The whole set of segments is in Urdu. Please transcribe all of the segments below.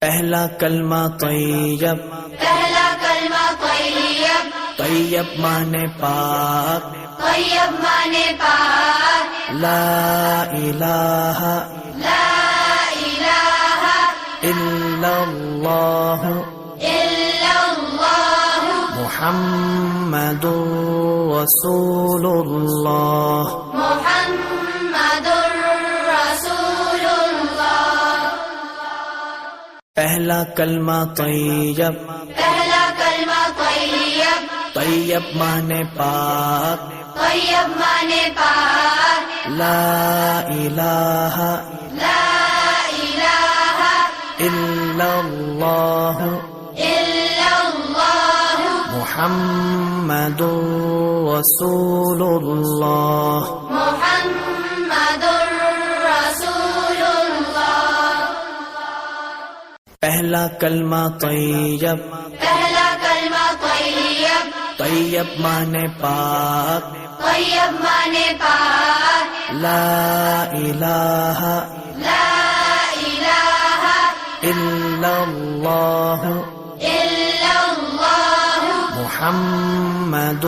پہلا کلمہ طیب، پہلا کلمہ طیب، طیب مانے پاک، طیب مانے پاک، لا الہ لا الہ الا اللہ الا اللہ محمد رسول اللہ۔ محمد رسول اللہ۔ پہلا کلمہ طیب، پہلا کلمہ طیب، طیب مانے پاک، طیب مانے پاک، لا الہ لا الہ الا اللہ الا اللہ محمد رسول اللہ۔ محمد رسول اللہ۔ پہلا کلمہ طیب، پہلا کلمہ طیب، طیب مانے پاک، طیب مانے پاک، لا الہ لا الہ الا اللہ الا اللہ محمد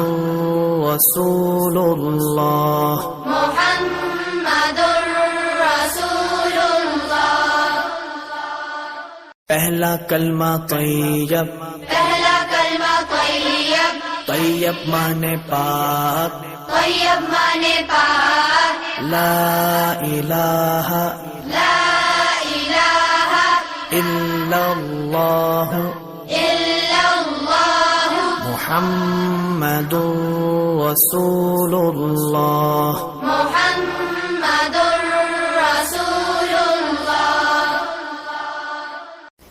رسول اللہ۔ محمد رسول اللہ۔ پہلا کلمہ طیب، پہلا کلمہ طیب، طیب مانے پاک، طیب مانے پاک، لا الہ لا الہ الا اللہ الا اللہ محمد رسول اللہ۔ محمد رسول اللہ۔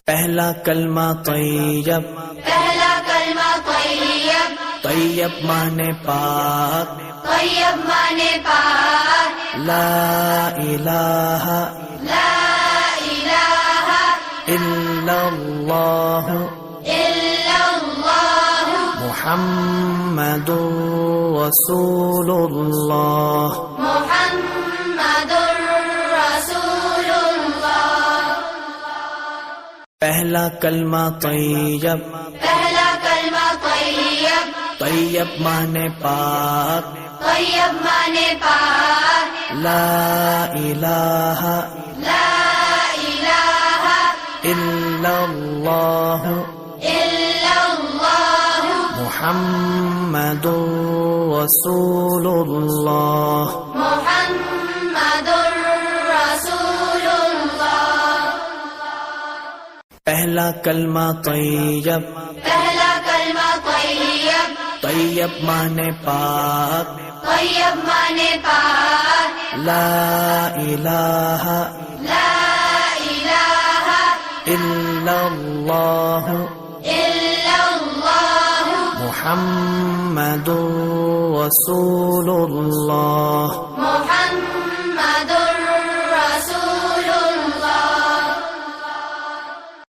پہلا کلمہ طیب، پہلا کلمہ طیب، طیب مانے پاک، طیب مانے پاک، لا الہ لا الہ الا اللہ الا اللہ محمد رسول اللہ۔ محمد رسول اللہ۔ پہلا کلمہ طیب، پہلا کلمہ طیب، طیب مانے پاک، طیب مانے پاک، لا الہ لا الہ الا اللہ الا اللہ محمد رسول اللہ۔ محمد رسول اللہ۔ پہلا کلمہ طیب، پہلا کلمہ طیب، طیب مانے پاک، طیب مانے پاک، لا الہ لا الہ الا اللہ الا اللہ محمد رسول اللہ۔ محمد رسول اللہ۔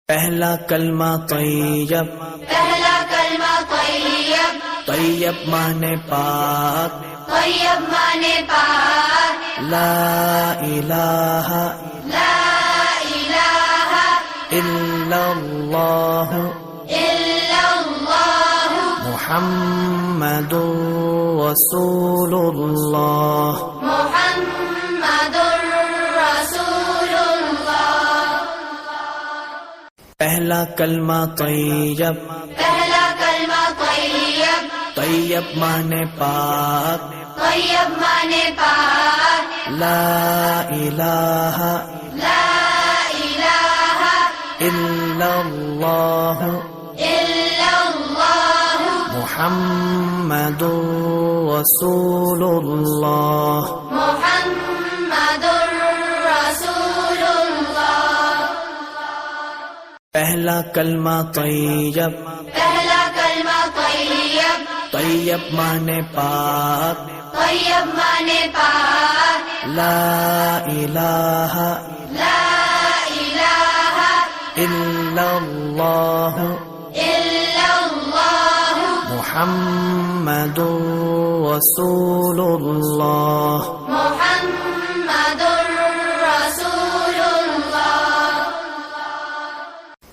پہلا کلمہ طیب، پہلا کلمہ طیب، طیب مانے پاک، طیب مانے پاک، لا الہ لا الہ الا اللہ الا اللہ محمد رسول اللہ۔ محمد رسول اللہ۔ پہلا کلمہ طیب، پہلا کلمہ طیب، طیب مانے پاک، طیب مانے پاک، لا الہ لا الہ الا اللہ الا اللہ محمد رسول اللہ۔ محمد رسول اللہ۔ پہلا کلمہ طیب، پہلا کلمہ طیب، طیب مانے پاک، طیب مانے پاک، لا الہ لا الہ الا اللہ الا اللہ محمد رسول اللہ۔ محمد رسول اللہ۔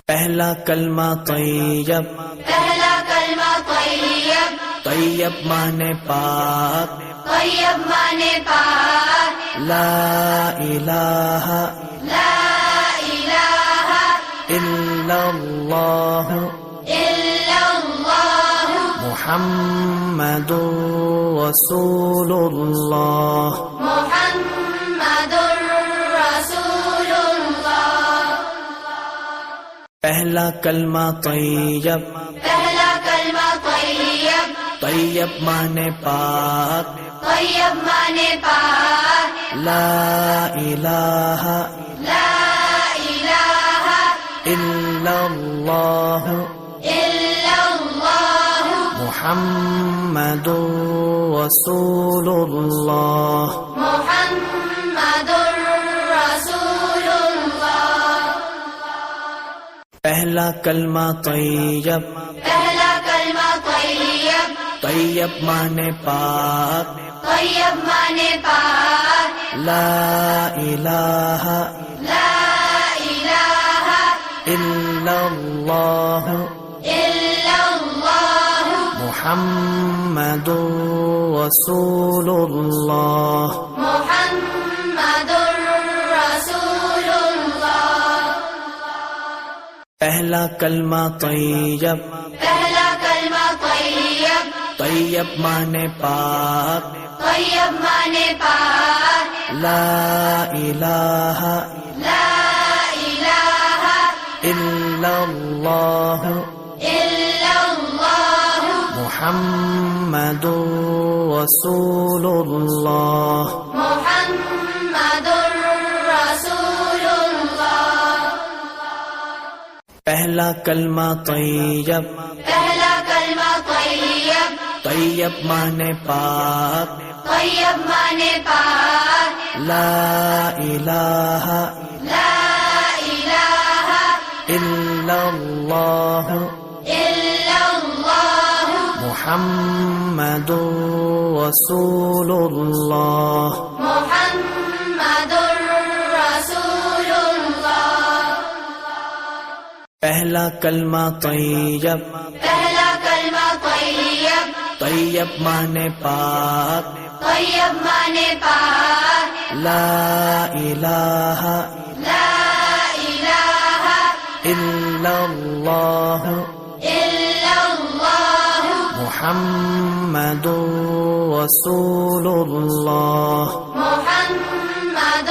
پہلا کلمہ طیب، پہلا کلمہ طیب، طیب مانے پاک، طیب مانے پاک، لا الہ لا الہ الا اللہ الا اللہ محمد رسول اللہ، محمد رسول اللہ۔ پہلا کلمہ طیب، پہلا کلمہ طیب، طیب مانے پاک، طیب مانے پاک، لا الہ لا الہ الا اللہ الا اللہ محمد رسول اللہ، محمد رسول اللہ۔ پہلا کلمہ طیب، پہلا کلمہ طیب، طیب مانے پاک، طیب مانے پاک، لا الہ لا الہ الا اللہ الا اللہ محمد رسول اللہ، محمد رسول اللہ۔ پہلا کلمہ طیب، پہلا کلمہ طیب، طیب مانے پاک، طیب مانے پاک، لا الہ لا الہ الا اللہ الا اللہ محمد رسول اللہ، محمد رسول اللہ۔ پہلا کلمہ طیب، پہلا کلمہ طیب، طیب مانے پاک، طیب مانے پاک، لا الہ لا الہ الا اللہ الا اللہ محمد رسول اللہ، محمد رسول اللہ۔ پہلا کلمہ طیب، پہلا کلمہ طیب، طیب مانے پاک، طیب مانے پاک، لا الہ لا الہ الا اللہ الا اللہ محمد رسول اللہ، محمد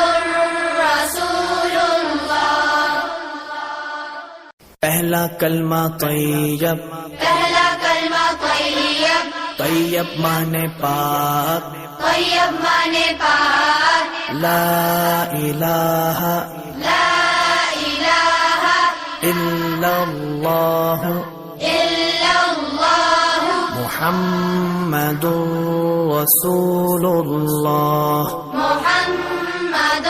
رسول اللہ۔ پہلا کلمہ طیب، پہلا کلمہ طیب، طیب مانے پاک، طیب مانے پاک، لا الہ لا الہ الا اللہ الا اللہ محمد رسول اللہ، محمد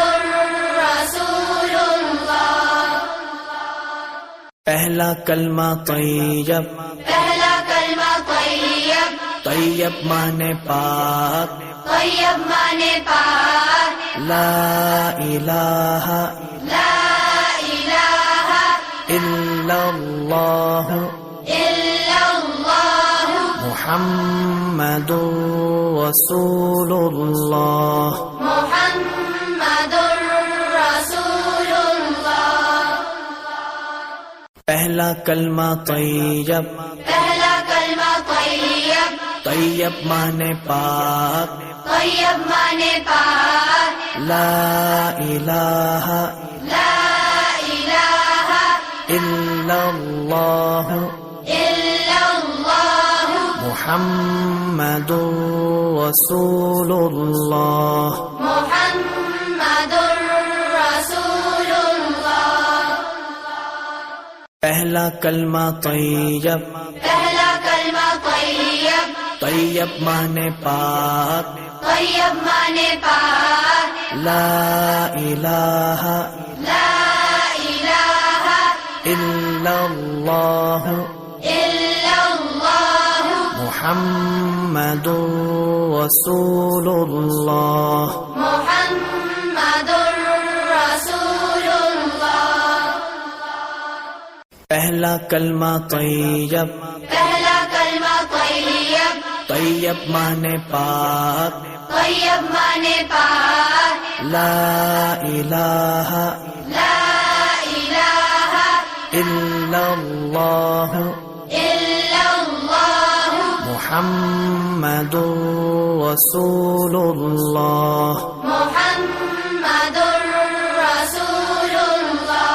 رسول اللہ۔ پہلا کلمہ طیب، پہلا کلمہ طیب، طیب مانے پاک، طیب مانے پاک، لا الہ لا الہ الا اللہ الا اللہ محمد رسول اللہ، محمد رسول اللہ۔ پہلا کلمہ طیب، پہلا کلمہ طیب، طیب مانے پاک، طیب مانے پاک، لا الہ لا الہ الا اللہ الا اللہ محمد رسول اللہ، محمد رسول اللہ۔ پہلا کلمہ طیب، پہلا کلمہ طیب، طیب مانے پاک، طیب مانے پاک، لا الہ لا الہ الا اللہ الا اللہ محمد رسول اللہ، محمد رسول اللہ۔ پہلا کلمہ طیب، پہلا کلمہ طیب، طیب مانے پاک، طیب مانے پاک، لا الہ لا الہ الا اللہ الا اللہ محمد رسول اللہ، محمد رسول اللہ۔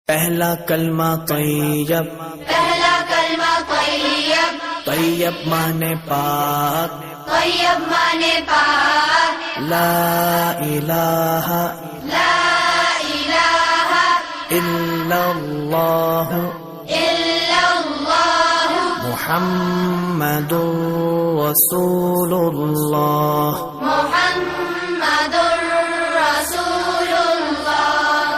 پہلا کلمہ طیب، پہلا کلمہ طیب، طیب مانے پاک، طیب مانے پاک، لا الہ لا الہ الا اللہ الا اللہ محمد رسول اللہ، محمد رسول اللہ۔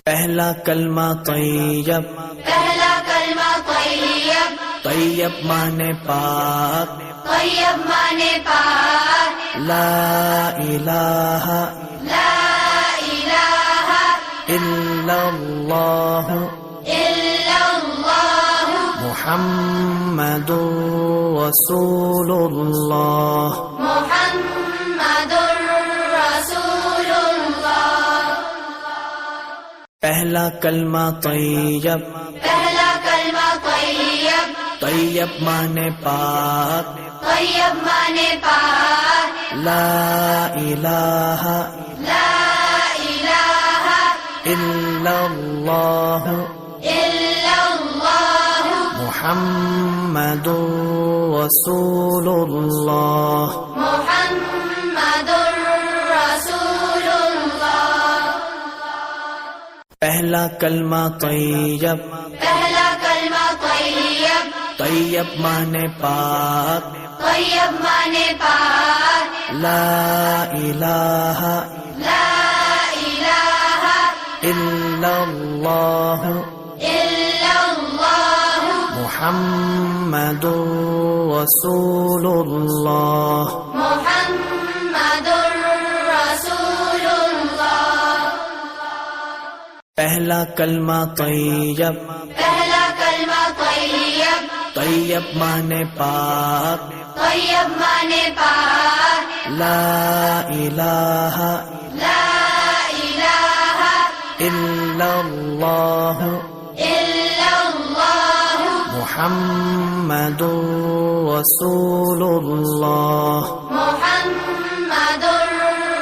پہلا کلمہ طیب، پہلا کلمہ طیب، طیب مانے پاک، طیب مانے پاک، لا الہ لا الہ الا اللہ الا اللہ محمد رسول اللہ، محمد رسول اللہ۔ پہلا کلمہ طیب، پہلا کلمہ طیب، طیب مانے پاک، طیب مانے پاک، لا الہ لا الہ الا اللہ الا اللہ محمد رسول اللہ، محمد رسول اللہ۔ پہلا کلمہ طیب، پہلا کلمہ طیب، طیب مانے پاک، طیب مانے پاک، لا الہ لا الہ الا اللہ الا اللہ محمد رسول اللہ، محمد رسول اللہ۔ پہلا کلمہ طیب، پہلا کلمہ طیب، طیب مانے پاک، طیب مانے پاک، لا الہ لا الہ الا اللہ الا اللہ محمد رسول اللہ، محمد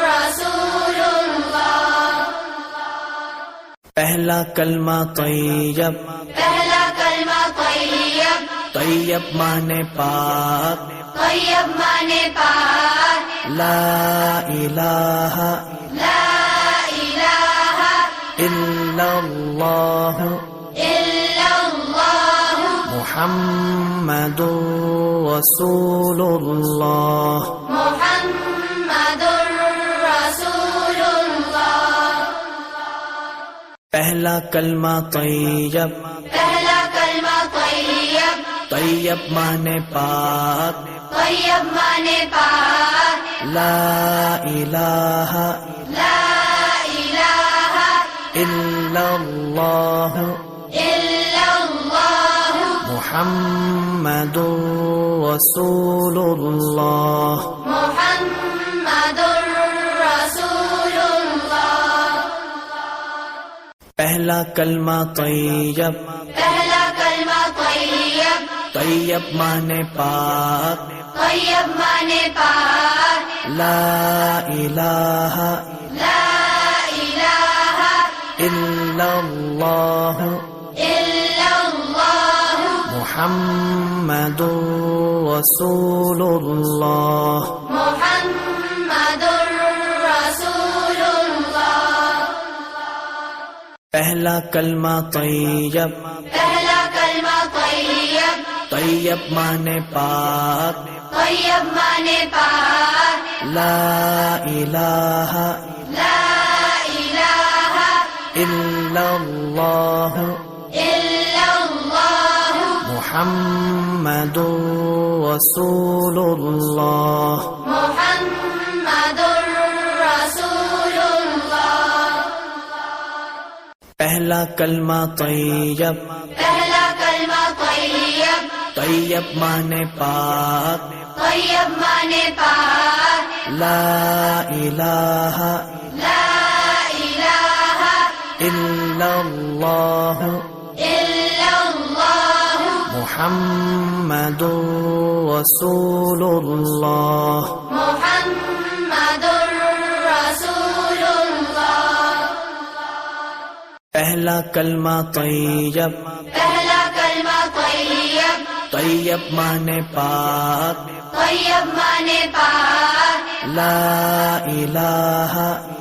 رسول اللہ۔ پہلا کلمہ طیب، پہلا کلمہ طیب، طیب مانے پاک، طیب مانے پاک، لا الہ لا الہ الا اللہ الا اللہ محمد رسول اللہ، محمد رسول اللہ۔ پہلا کلمہ طیب، پہلا کلمہ طیب، طیب مانے پاک، طیب مانے پاک، لا الہ لا الہ الا اللہ الا اللہ محمد رسول اللہ، محمد رسول اللہ۔ پہلا کلمہ طیب، پہلا کلمہ طیب، طیب مانے پاک، طیب مانے پاک، لا الہ لا الہ الا اللہ الا اللہ محمد رسول اللہ، محمد رسول اللہ۔ پہلا کلمہ طیب، پہلا کلمہ طیب، طیب مانے پاک، طیب مانے پاک، لا الہ لا الہ الا اللہ الا اللہ محمد رسول اللہ، محمد رسول اللہ۔ پہلا کلمہ طیب، پہلا کلمہ طیب، طیب مانے پاک، طیب مانے پاک، لا الہ لا الہ الا اللہ الا اللہ محمد رسول اللہ، محمد رسول اللہ۔ پہلا کلمہ طیب، پہلا کلمہ طیب، طیب مانے پاک، طیب مانے پاک، لا الہ